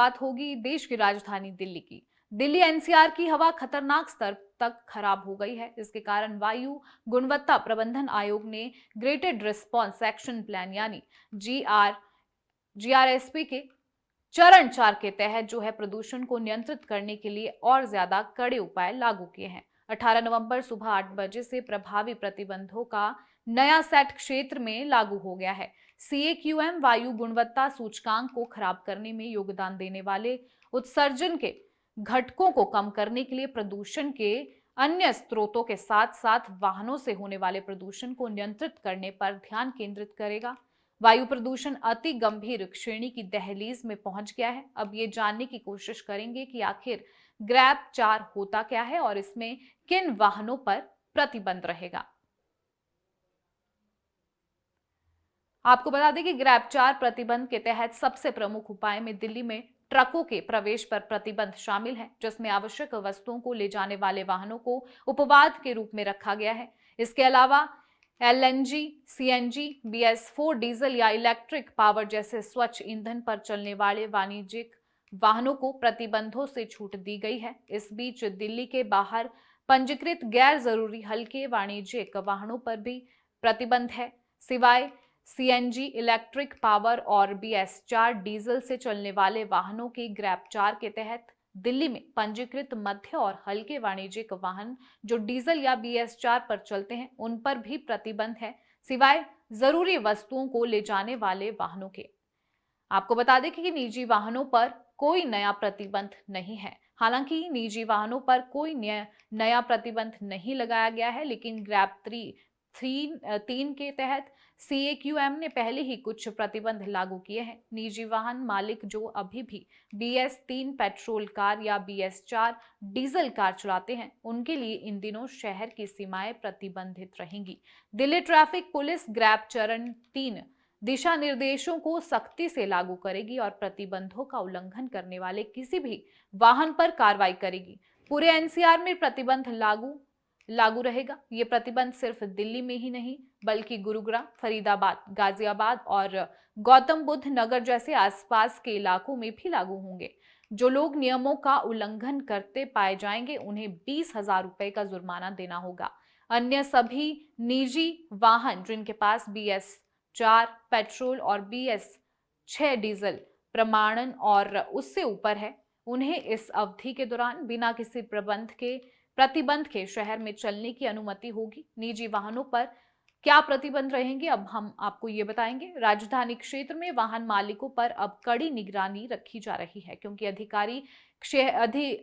बात होगी देश की राजधानी दिल्ली की। दिल्ली एनसीआर की हवा खतरनाक स्तर तक खराब हो गई है। इसके कारण वायु गुणवत्ता प्रबंधन आयोग ने ग्रेटेड रिस्पांस एक्शन प्लान यानी जीआरएसपी के चरण 4 के तहत जो है प्रदूषण को नियंत्रित करने के लिए और ज्यादा कड़े उपाय लागू किए हैं। 18 नवंबर सुबह 8 बजे से प्रभावी प्रतिबंधों का नया सेट क्षेत्र में लागू हो गया है। सीएक्यूएम वायु गुणवत्ता सूचकांक को खराब करने में योगदान देने वाले उत्सर्जन के घटकों को कम करने के लिए प्रदूषण के अन्य स्रोतों के साथ साथ वाहनों से होने वाले प्रदूषण को नियंत्रित करने पर ध्यान केंद्रित करेगा। वायु प्रदूषण अति गंभीर श्रेणी की दहलीज में पहुंच गया है। अब ये जानने की कोशिश करेंगे कि आखिर ग्रैप 4 होता क्या है और इसमें किन वाहनों पर प्रतिबंध रहेगा। आपको बता दें कि ग्रैप 4 प्रतिबंध के तहत सबसे प्रमुख उपाय में दिल्ली में ट्रकों के प्रवेश पर प्रतिबंध शामिल है, जिसमें आवश्यक वस्तुओं को ले जाने वाले वाहनों को उपवाद के रूप में रखा गया है। इसके अलावा एलएनजी, सीएनजी, BS4 डीजल या इलेक्ट्रिक पावर जैसे स्वच्छ ईंधन पर चलने वाले वाणिज्यिक वाहनों को प्रतिबंधों से छूट दी गई है। इस बीच दिल्ली के बाहर पंजीकृत गैर जरूरी हल्के वाणिज्यिक वाहनों पर भी प्रतिबंध है। सिवाय सीएनजी, इलेक्ट्रिक पावर और BS4 डीजल से चलने वाले वाहनों के ग्रैप 4 के तहत दिल्ली में पंजीकृत मध्य और हल्के वाणिज्यिक वाहन जो डीजल या BS4 पर चलते हैं उन पर भी प्रतिबंध है, सिवाय जरूरी वस्तुओं को ले जाने वाले वाहनों के। आपको बता दें कि निजी वाहनों पर कोई नया प्रतिबंध नहीं है। हालांकि निजी वाहनों पर कोई नया प्रतिबंध नहीं लगाया गया है, लेकिन ग्रैप 3 के तहत सीएक्यूएम ने पहले ही कुछ प्रतिबंध लागू किए हैं। निजी वाहन मालिक जो अभी भी BS3 पेट्रोल कार या BS4 डीजल कार चलाते हैं, उनके लिए इन दिनों शहर की सीमाएं प्रतिबंधित रहेंगी। दिल्ली ट्रैफिक पुलिस ग्रैप चरण 3 दिशा निर्देशों को सख्ती से लागू करेगी और प्रतिबंधों का उल्लंघन करने वाले किसी भी वाहन पर कार्रवाई करेगी। पूरे एनसीआर में प्रतिबंध लागू रहेगा। ये प्रतिबंध सिर्फ दिल्ली में ही नहीं बल्कि गुरुग्राम, फरीदाबाद, गाजियाबाद और गौतम बुद्ध नगर जैसे आसपास के इलाकों में भी लागू होंगे। जो लोग नियमों का उल्लंघन करते पाए जाएंगे उन्हें 20,000 रुपए का जुर्माना देना होगा। अन्य सभी निजी वाहन जिनके पास BS4 पेट्रोल और BS6 डीजल प्रमाणन और उससे ऊपर है, उन्हें इस अवधि के दौरान बिना किसी प्रतिबंध के शहर में चलने की अनुमति होगी। निजी वाहनों पर क्या प्रतिबंध रहेंगे अब हम आपको ये बताएंगे। राजधानी क्षेत्र में वाहन मालिकों पर अब कड़ी निगरानी रखी जा रही है, क्योंकि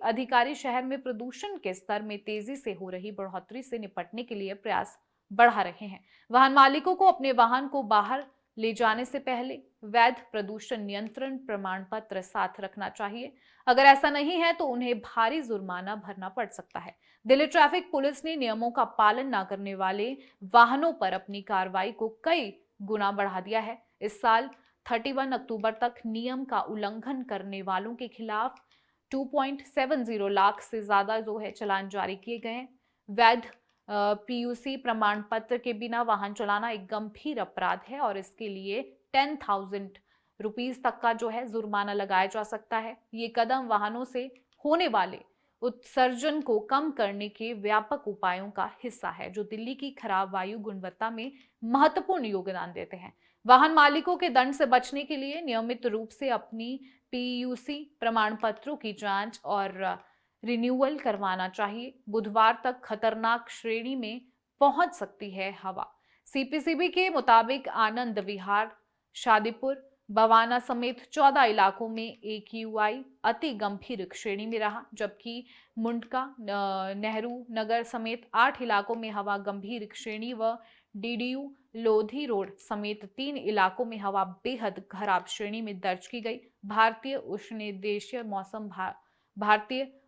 अधिकारी शहर में प्रदूषण के स्तर में तेजी से हो रही बढ़ोतरी से निपटने के लिए प्रयास बढ़ा रहे हैं। वाहन मालिकों को अपने वाहन को बाहर ले जाने से पहले वैध प्रदूषण नियंत्रण प्रमाण पत्र साथ रखना चाहिए। अगर ऐसा नहीं है तो उन्हें भारी जुर्माना भरना पड़ सकता है। दिल्ली ट्रैफिक पुलिस ने नियमों का पालन न करने वाले वाहनों पर अपनी कार्रवाई को कई गुना बढ़ा दिया है। इस साल 31 अक्टूबर तक नियम का उल्लंघन करने वालों के खिलाफ 2.70 लाख से ज्यादा जो है चालान जारी किए गए हैं। वैध PUC प्रमाण पत्र के बिना वाहन चलाना एक गंभीर अपराध है और इसके लिए 10,000 रुपीज तक का जो है जुर्माना लगाया जा सकता है। ये कदम वाहनों से होने वाले उत्सर्जन को कम करने के व्यापक उपायों का हिस्सा है, जो दिल्ली की खराब वायु गुणवत्ता में महत्वपूर्ण योगदान देते हैं। वाहन मालिकों के दंड से बचने के लिए नियमित रूप से अपनी PUC प्रमाण पत्रों की जांच और रिन्यूअल करवाना चाहिए। बुधवार तक खतरनाक श्रेणी में पहुंच सकती है हवा। CPCB के मुताबिक आनंद विहार, शादीपुर, बवाना समेत 14 इलाकों में AQI अति गंभीर श्रेणी में रहा, जबकि मुंडका, नेहरू नगर समेत 8 इलाकों में हवा गंभीर श्रेणी व DDU, लोधी रोड समेत 3 इलाकों में हवा बेहद खराब श्रेणी में दर्ज की गई। भारतीय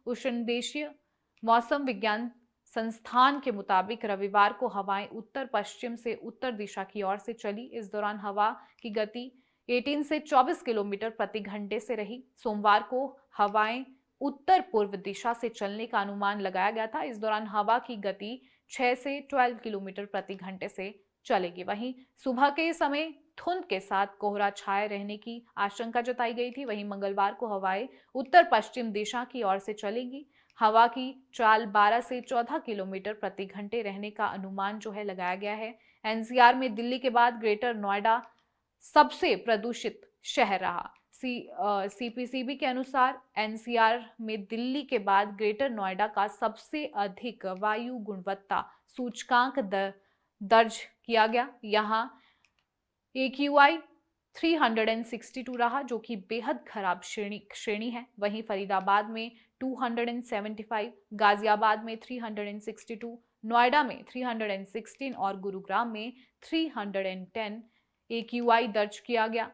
उष्णदेशीय मौसम विज्ञान संस्थान के मुताबिक रविवार को हवाएं उत्तर पश्चिम से उत्तर दिशा की ओर से चली। इस दौरान हवा की गति 18 से 24 किलोमीटर प्रति घंटे से रही। सोमवार को हवाएं उत्तर पूर्व दिशा से चलने का अनुमान लगाया गया था। इस दौरान हवा की गति 6 से 12 किलोमीटर प्रति घंटे से चलेगी। वहीं सुबह के समय धुंध के साथ कोहरा छाए रहने की आशंका जताई गई थी। वहीं मंगलवार को हवाएं उत्तर पश्चिम दिशा की ओर से चलेंगी। हवा की चाल 12 से 14 किलोमीटर प्रति घंटे रहने का अनुमान जो है लगाया गया है। एनसीआर में दिल्ली के बाद ग्रेटर नोएडा सबसे प्रदूषित शहर रहा। सीपीसीबी के अनुसार एनसीआर में दिल्ली के बाद ग्रेटर नोएडा का सबसे अधिक वायु गुणवत्ता सूचकांक दर्ज किया गया। यहाँ AQI 362 रहा, जो कि बेहद खराब श्रेणी है। वहीं फरीदाबाद में 275, गाजियाबाद में 362, नोएडा में 316 और गुरुग्राम में 310 AQI दर्ज किया गया।